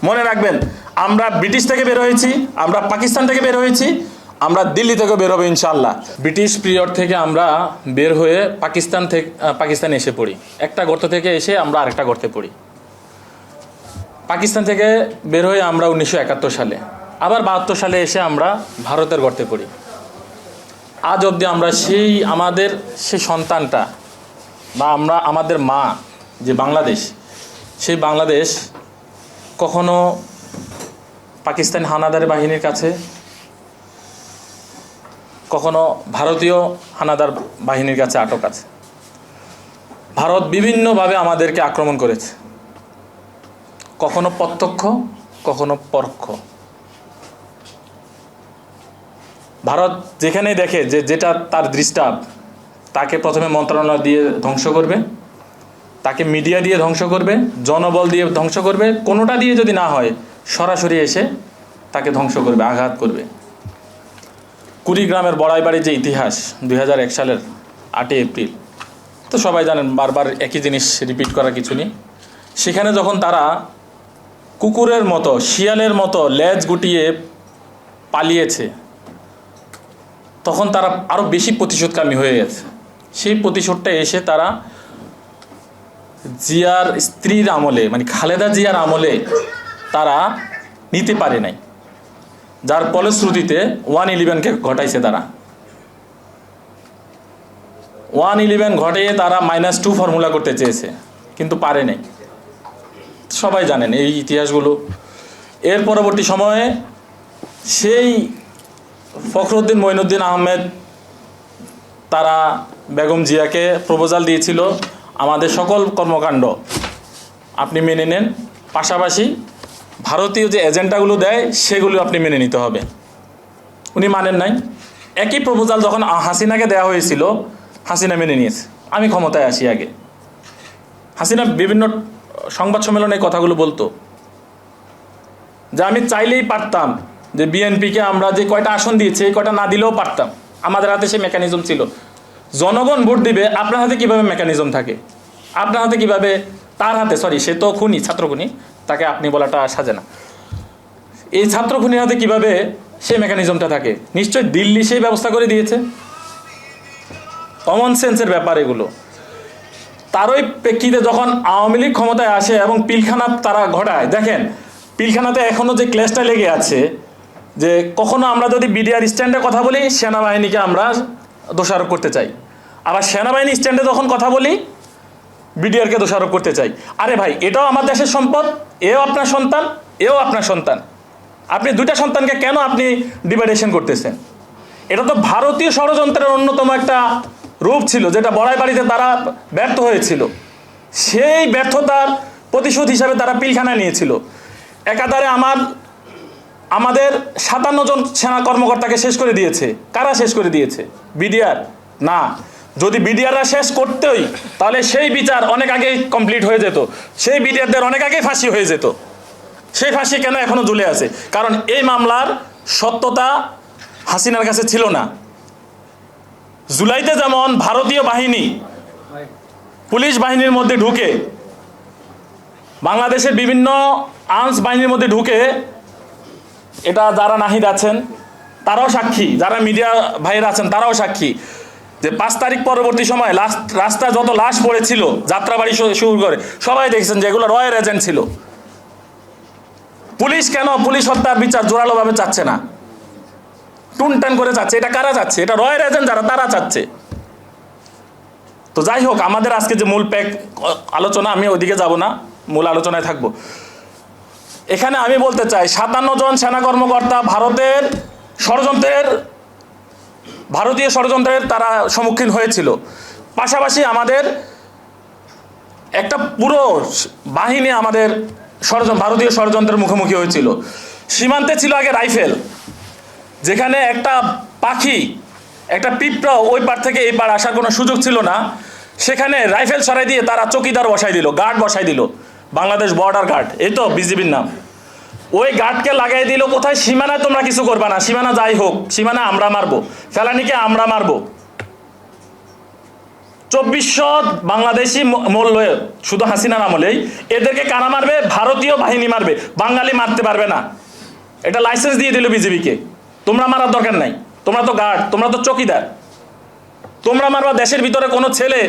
মনে রাখবেন, আমরা ব্রিটিশ থেকে বের হয়েছি, আমরা পাকিস্তান থেকে বের হয়েছি, আমরা দিল্লি থেকে বের হবো ইনশাআল্লাহ। ব্রিটিশ পিরিয়ড থেকে আমরা বের হয়ে পাকিস্তানে এসে পড়ি, একটা গর্ত থেকে এসে আমরা আরেকটা গর্তে পড়ি। পাকিস্তান থেকে বের হয়ে আমরা 1971 সালে, আবার 72 সালে এসে আমরা ভারতের গর্তে পড়ি। আজ অবধি আমরা আমাদের সেই সন্তানটা বা আমাদের মা যে বাংলাদেশ, সেই বাংলাদেশ কখনো পাকিস্তান হানাদার বাহিনীর কাছে, কখনো ভারতীয় হানাদার বাহিনীর কাছে আটক আছে। ভারত বিভিন্নভাবে আমাদেরকে আক্রমণ করেছে, কখনো প্রত্যক্ষ, কখনো পরোক্ষ। ভারত যেখানেই দেখে যেটা তার দৃষ্টাব, তাকে প্রথমে মন্ত্রণালয় দিয়ে ধ্বংস করবে, তাকে মিডিয়া দিয়ে ধ্বংস করবে, জনবল দিয়ে ধ্বংস করবে, কোনোটা দিয়ে যদি না হয় সরাসরি এসে তাকে ধ্বংস করবে, আঘাত করবে। কুড়িগ্রামের বড়াইবাড়ির যে ইতিহাস, 2001 সালের 8 এপ্রিল, তো সবাই জানেন, বারবার একই জিনিস রিপিট করার কিছু নেই। সেখানে যখন তারা কুকুরের মতো, শিয়ালের মতো লেজ গুটিয়ে পালিয়েছে, তখন তারা আরও বেশি প্রতিশোধকামী হয়ে গেছে। সেই প্রতিশোধটা এসে তারা জিয়ার স্ত্রীর আমলে, মানে খালেদা জিয়ার আমলে তারা নিতে পারে নাই, যার ফলশ্রুতিতে 111-কে ঘটাইছে। তারা 111 ঘটিয়ে তারা -2 ফর্মুলা করতে চেয়েছে, কিন্তু পারে নাই। সবাই জানেন এই ইতিহাসগুলো। এর পরবর্তী সময়ে সেই ফখরুদ্দিন মঈনুদ্দিন আহমেদ তারা বেগম জিয়াকে প্রপোজাল দিয়েছিল, আমাদের সকল কর্মকাণ্ড আপনি মেনে নেন, পাশাপাশি ভারতীয় যে এজেন্ডাগুলো দেয় সেগুলো আপনি মেনে নিতে হবে। উনি মানেন নাই। একই প্রপোজাল যখন হাসিনাকে দেওয়া হয়েছিল, হাসিনা মেনে নিয়েছে, আমি ক্ষমতায় আসি আগে। হাসিনা বিভিন্ন সংবাদ সম্মেলনে কথাগুলো বলতো যে আমি চাইলেই পারতাম যে বিএনপিকে আমরা যে কয়টা আসন দিয়েছি এই কয়টা না দিলেও পারতাম, আমাদের হাতে সে মেকানিজম ছিল। জনগণ ভোট দিবে, আপনার হাতে কিভাবে মেকানিজম থাকে? আপনার হাতে কিভাবে, তার হাতে, সরি সে তো খুনি, ছাত্র খুনি, তাকে আপনি বলাটা সাজে না। এই ছাত্র খুনির হাতে কিভাবে সেই মেকানিজমটা থাকে? নিশ্চয়ই দিল্লি সেই ব্যবস্থা করে দিয়েছে। কমন সেন্সের ব্যাপার এগুলো। তারই প্রেক্ষিতে যখন আওয়ামী লীগ ক্ষমতায় আসে এবং পিলখানা তারা ঘটায়, দেখেন পিলখানাতে এখনো যে ক্লেশটা লেগে আছে, যে কখনো আমরা যদি বিডিআর স্ট্যান্ডে কথা বলি সেনাবাহিনীকে আমরা দোষারোপ করতে চাই, আবার সেনাবাহিনী স্ট্যান্ডে যখন কথা বলি বিডিআরকে দোষারোপ করতে চাই। আরে ভাই, এটাও আমার দেশের সম্পদ, এও আপনার সন্তান, এও আপনার সন্তান। আপনি দুইটা সন্তানকে কেন আপনি ডিভাইডেশন করতেছেন? এটা তো ভারতীয় ষড়যন্ত্রের অন্যতম একটা রূপ ছিল, যেটা বড়াইবাড়িতে তারা ব্যর্থ হয়েছিল। সেই ব্যর্থতার প্রতিশোধ হিসাবে তারা পিলখানা নিয়েছিল। একাধারে আমাদের 57 জন সেনা কর্মকর্তাকে শেষ করে দিয়েছে। কারা শেষ করে দিয়েছে? বিডিআর না। যদি বিডিআররা শেষ করতেই, তাহলে সেই বিচার অনেক আগেই কমপ্লিট হয়ে যেত, সেই বিডিআরদের অনেক আগেই ফাঁসি হয়ে যেত। সেই ফাঁসি কেন এখনো ঝুলে আছে? কারণ এই মামলার সত্যতা হাসিনার কাছে ছিল না। জুলাইতে যেমন ভারতীয় বাহিনী পুলিশ বাহিনীর মধ্যে ঢুকে, বাংলাদেশের বিভিন্ন আর্মস বাহিনীর মধ্যে ঢুকে, এটা যারা নাহিদ আছেন তারাও সাক্ষী, যারা মিডিয়া ভাইরা আছেন তারাও সাক্ষী, যে 5 তারিখ পরবর্তী সময় রাস্তায় যত লাশ পড়েছিল, যাত্রাবাড়ি শুরু করে সবাই দেখছেন যে এগুলো রয়ের এজেন্ট ছিল। পুলিশ কেন পুলিশ হত্যার বিচার জোরালোভাবে চাচ্ছে না? টুনটান করে চাচ্ছে। এটা কারা চাচ্ছে? এটা রয়ের এজেন্ট যারা, তারা চাচ্ছে। তো যাই হোক, আমাদের আজকে যে মূল আলোচনা, আমি ওইদিকে যাব না, মূল আলোচনায় থাকবো। এখানে আমি বলতে চাই 57 জন সেনা কর্মকর্তা ভারতীয় ষড়যন্ত্রের তারা সম্মুখীন হয়েছিল। পাশাপাশি আমাদের একটা পুরো বাহিনী আমাদের ভারতীয় ষড়যন্ত্রের মুখোমুখি হয়েছিল। সীমান্তে ছিল আগে রাইফেল, যেখানে একটা পাখি, একটা পিঁপড়া ওই পার থেকে এই পার আসার কোনো সুযোগ ছিল না, সেখানে রাইফেল সরাই দিয়ে তারা চকিদার বসাই দিল, গার্ড বসাই দিল, বাংলাদেশ বর্ডার গার্ড, এই তো বিজিবির নাম। ওই গার্ডকে লাগাই দিল কোথায়? সীমানায় তোমরা কিছু করবা না, সীমানা যাই হোক, সীমানা আমরা মারবো, ফেলানিকে আমরা মারবো। 2400 বাংলাদেশি মূল্য শুধু হাসিনার আমলেই, এদেরকে কারা মারবে? ভারতীয় বাহিনী মারবে, বাঙালি মারতে পারবে না। এটা লাইসেন্স দিয়ে দিল বিজেপিকে। তোমরা মারার দরকার নাই, তোমরা তো গার্ড, তোমরা তো চকিদার। তোমরা মারবা দেশের ভিতরে কোনো ছেলে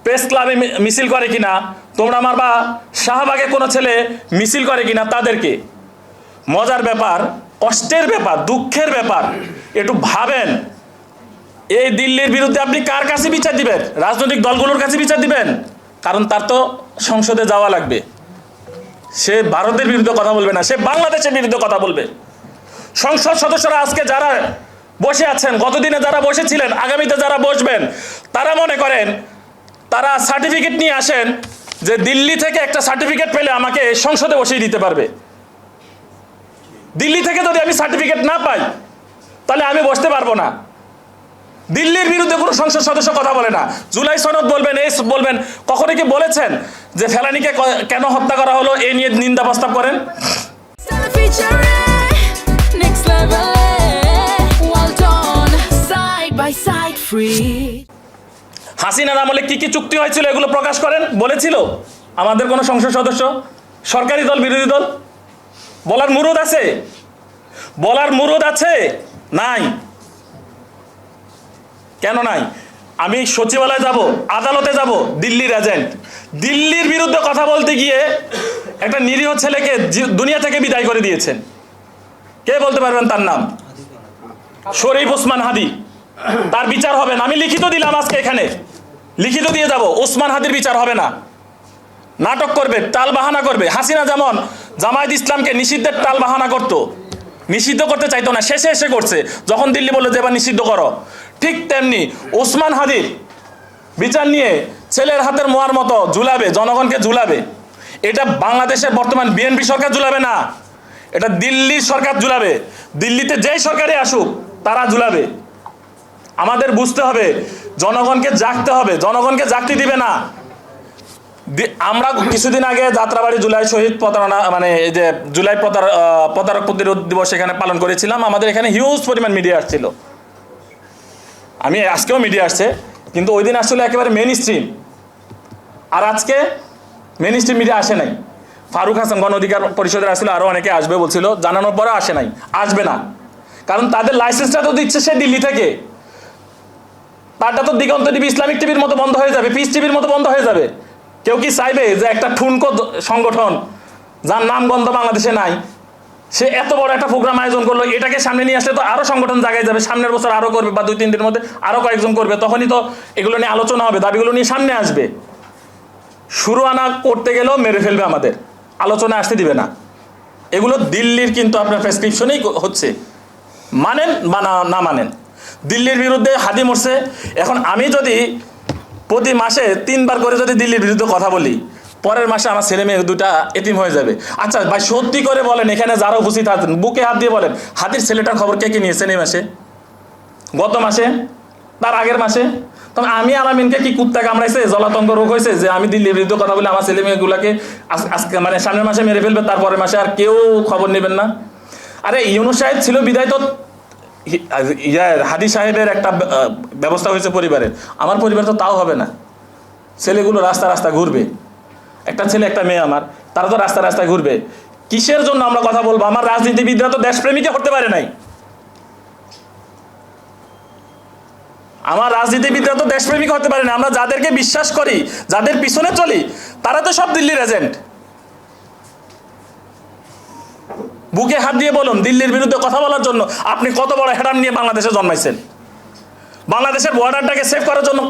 প্রেস ক্লাবে মিছিল করে কিনা, তোমরা মারবা শাহবাগে কোনো ছেলে মিছিল করে কিনা তাদেরকে। মজার ব্যাপার, কষ্টের ব্যাপার, দুঃখের ব্যাপার, একটু ভাবেন। এই দিল্লির বিরুদ্ধে আপনি কার কাছে বিচার দিবেন? রাজনৈতিক দলগুলোর কাছে বিচার দিবেন? কারণ তার তো সংসদে যাওয়া লাগবে। সে ভারতের বিরুদ্ধে কথা বলবে না, সে বাংলাদেশের বিরুদ্ধে কথা বলবে। সংসদ সদস্যরা আজকে যারা বসে আছেন, গতদিনে যারা বসেছিলেন, আগামীতে যারা বসবেন, তারা মনে করেন তারা সার্টিফিকেট নিয়ে আসেন যে দিল্লি থেকে একটা সার্টিফিকেট পেলে আমাকে সংসদে বসিয়ে দিতে পারবে। দিল্লি থেকে যদি আমি সার্টিফিকেট না পাই তাহলে আমি বসতে পারবো না। দিল্লির বিরুদ্ধে কোনো সংসদ সদস্য কথা বলে না। জুলাই সনদ বলবেন, এই বলবেন। কখনো কি বলেছেন যে ফেলানীকে কেন হত্যা করা হলো এই নিয়ে নিন্দা প্রস্তাব করেন? হাসিনার আমলে কি কি চুক্তি হয়েছিল এগুলো প্রকাশ করেন? বলেছিল আমাদের কোনো সংসদ সদস্য? সরকারি দল, বিরোধী দল বলার মুরুদ আছে? বলার মুরুদ আছে? নাই। কেন নাই? আমি সচিবালয়ে যাব, আদালতে যাব, দিল্লির এজেন্ট। দিল্লির বিরুদ্ধে কথা বলতে গিয়ে একটা নিরীহ ছেলেকে দুনিয়া থেকে বিদায় করে দিয়েছেন। কে বলতে পারবেন তার নাম? শরীফ ওসমান হাদি। তার বিচার হবে না। আমি লিখিত দিলাম আজকে, এখানে লিখিত দিয়ে যাব। ওসমান হাদির বিচার হবে না। নাটক করবে, টাল বাহানা করবে। হাসিনা যেমন জামায়াত ইসলামকে নিষিদ্ধের টাল বাহানা করতো, নিষিদ্ধ করতে চাইতো না, শেষে এসে করছে যখন দিল্লি বললো যে এবার নিষিদ্ধ করো, ঠিক তেমনি ওসমান হাদির বিচার নিয়ে ছেলের হাতের মোয়ার মতো ঝুলাবে, জনগণকে ঝুলাবে। এটা বাংলাদেশের বর্তমান বিএনপি সরকার ঝুলাবে না, এটা দিল্লির সরকার ঝুলাবে। দিল্লিতে যেই সরকারে আসুক তারা ঝুলাবে। আমাদের বুঝতে হবে, জনগণকে জাগতে হবে, জনগণকে জাগতে দিবে না। আমরা কিছুদিন আগে যাত্রাবাড়ি জুলাই শহীদ প্রতারণা মানে এই যে জুলাই প্রতারক প্রতিরোধ দিবস এখানে পালন করেছিলাম। আমাদের এখানে হিউজ পরিমাণ মিডিয়া আসছিল। আমি আজকেও মিডিয়া আসছে, কিন্তু ওই দিন আসলে একেবারে মেইন স্ট্রিম। আর আজকে মেইন স্ট্রিম মিডিয়া আসে নাই। ফারুক হাসান গণ অধিকার পরিষদের আসলে আরও অনেকে আসবে বলছিল, জানানোর পরে আসে নাই, আসবে না। কারণ তাদের লাইসেন্সটা তো দিচ্ছে সে দিল্লি থেকে। তারটা তো দিগন্ত টিভি, ইসলামিক টিভির মতো বন্ধ হয়ে যাবে, পিস টিভির মতো বন্ধ হয়ে যাবে। কেউ কি চাইবে যে একটা ঠুনকো সংগঠন যার নামগন্ধ বাংলাদেশে নাই, সে এত বড় একটা প্রোগ্রাম আয়োজন করলো, এটাকে সামনে নিয়ে আসলে তো আরও সংগঠন জায়গায় যাবে, সামনের বছর আরও করবে, বা 2-3 দিনের মধ্যে আরও কয়েকজন করবে, তখনই তো এগুলো নিয়ে আলোচনা হবে, দাবিগুলো নিয়ে সামনে আসবে। শুরু আনা করতে গেলেও মেরে ফেলবে, আমাদের আলোচনা আসতে দিবে না। এগুলো দিল্লির কিন্তু আপনার প্রেসক্রিপশনেই হচ্ছে, মানেন বা না মানেন। দিল্লির বিরুদ্ধে হাদি মরছে। এখন আমি যদি প্রতি মাসে 3 বার করে যদি দিল্লির বিরুদ্ধে কথা বলি, পরের মাসে আমার ছেলে মেয়ে 2টা এতিম হয়ে যাবে। আচ্ছা ভাই, সত্যি করে বলেন, এখানে যারা উপস্থিত আছেন বুকে হাত দিয়ে বলেন, হাদির ছেলেটার খবর কে কে নিয়েছেন এই মাসে, গত মাসে, তার আগের মাসে? তবে আমি আলামিনকে কি কুত্তা কামড়াইছে, জলাতঙ্ক রোগ হয়েছে যে আমি দিল্লির বিরুদ্ধে কথা বলে আমার ছেলে মেয়েগুলোকে আজকে মানে সামনের মাসে মেরে ফেলবে, তারপরের মাসে আর কেউ খবর নেবেন না? আরে ইউনূস সাহেব ছিল বিদায় তো হাদি সাহেবের একটা ব্যবস্থা হয়েছে পরিবারের। আমার পরিবার তো তাও হবে না। ছেলেগুলো রাস্তা রাস্তা ঘুরবে, একটা ছেলে একটা মেয়ে আমার, তারা তো রাস্তা রাস্তায় ঘুরবে। কিসের জন্য আমরা কথা বলবো? আমার রাজনীতিবিদরা তো দেশপ্রেমিকে হতে পারে নাই। আমার রাজনীতিবিদরা তো দেশপ্রেমিক হতে পারে না। আমরা যাদেরকে বিশ্বাস করি, যাদের পিছনে চলি, তারা তো সব দিল্লির এজেন্ট। বুকে হাত দিয়ে বলুন, দিল্লির বিরুদ্ধে কথা বলার জন্য আপনি কত বড় হেডাম নিয়ে বাংলাদেশে জন্মাইছেন? বাংলাদেশের বর্ডারটাকে সেভ করার জন্য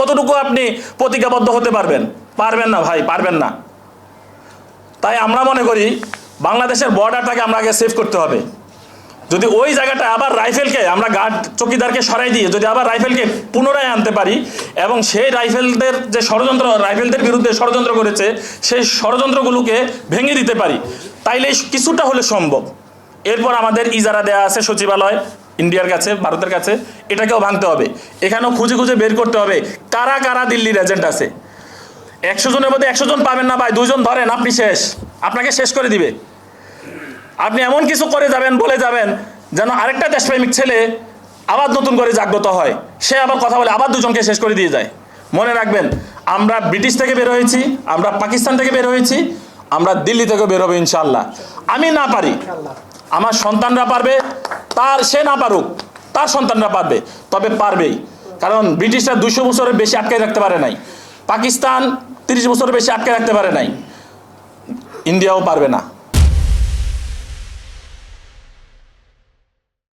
কতটুকু আপনি প্রতিজ্ঞাবদ্ধ হতে পারবেন? পারবেন না ভাই, পারবেন না। তাই আমরা মনে করি বাংলাদেশের বর্ডারটাকে আমরা আগে সেভ করতে হবে। যদি ওই জায়গাটা আবার রাইফেলকে আমরা গার্ড চকিদারকে সরাই দিয়ে যদি আবার রাইফেলকে পুনরায় আনতে পারি, এবং সেই রাইফেলদের যে ষড়যন্ত্র, রাইফেলদের বিরুদ্ধে ষড়যন্ত্র করেছে, সেই ষড়যন্ত্রগুলোকে ভেঙে দিতে পারি, তাইলে কিছুটা হলে সম্ভব। এরপর আমাদের ইজারা দেওয়া আছে সচিবালয় ইন্ডিয়ার কাছে, ভারতের কাছে, এটাকেও ভাঙতে হবে। এখানেও খুঁজে খুঁজে বের করতে হবে কারা কারা দিল্লির এজেন্ট আছে। 100 জনের মধ্যে 100 জন পাবেন না ভাই, 2 জন ধরেন, আপনি শেষ, আপনাকে শেষ করে দিবে। আপনি এমন কিছু করে যাবেন, বলে যাবেন যেন আরেকটা দেশপ্রেমিক ছেলে আবার নতুন করে জাগ্রত হয়, সে আবার কথা বলে আবার 2 জনকে শেষ করে দিয়ে যায়। মনে রাখবেন, আমরা ব্রিটিশ থেকে বের হয়েছি, আমরা পাকিস্তান থেকে বের হয়েছি, আমরা দিল্লি থেকে বের হবো ইনশাআল্লাহ। আমি না পারি, আমার সন্তানরা পারবে, সে না পারুক, তার সন্তানরা পারবে, তবে পারবেই। কারণ ব্রিটিশরা 200 বছরের বেশি আটকায় রাখতে পারে নাই, পাকিস্তান 30 বছরের বেশি আটকায় রাখতে পারে নাই, ইন্ডিয়াও পারবে না।